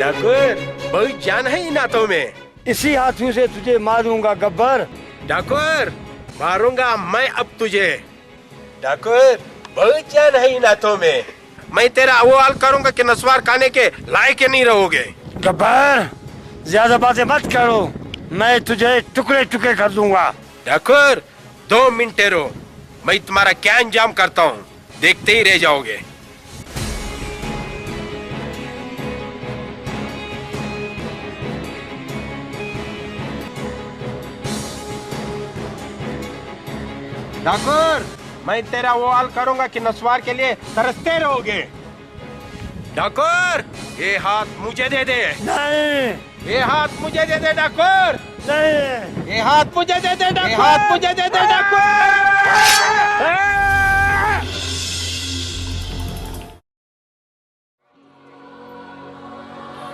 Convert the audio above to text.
ठाकुर बहुत जान है इन हाथों में। इसी हाथों से तुझे मारूंगा गब्बर। ठाकुर मारूंगा मैं अब तुझे। ठाकुर बहुत जान है इन हाथों में। मैं तेरा वो हाल करूंगा कि नस्वार खाने के लायक ही नहीं रहोगे। गब्बर ज्यादा बातें मत करो, मैं तुझे टुकड़े टुकड़े कर दूंगा। ठाकुर 2 मिनट ठहरो, मैं तुम्हारा क्या अंजाम करता हूँ, देखते ही रह जाओगे। ठाकुर मैं तेरा वो हाल करूंगा कि नस्वार के लिए तरसते रहोगे। ठाकुर ये हाथ मुझे दे दे। नहीं ये हाथ मुझे दे दे ठाकुर। नहीं ये हाथ मुझे दे दे ठाकुर। ये हाथ मुझे दे दे ठाकुर।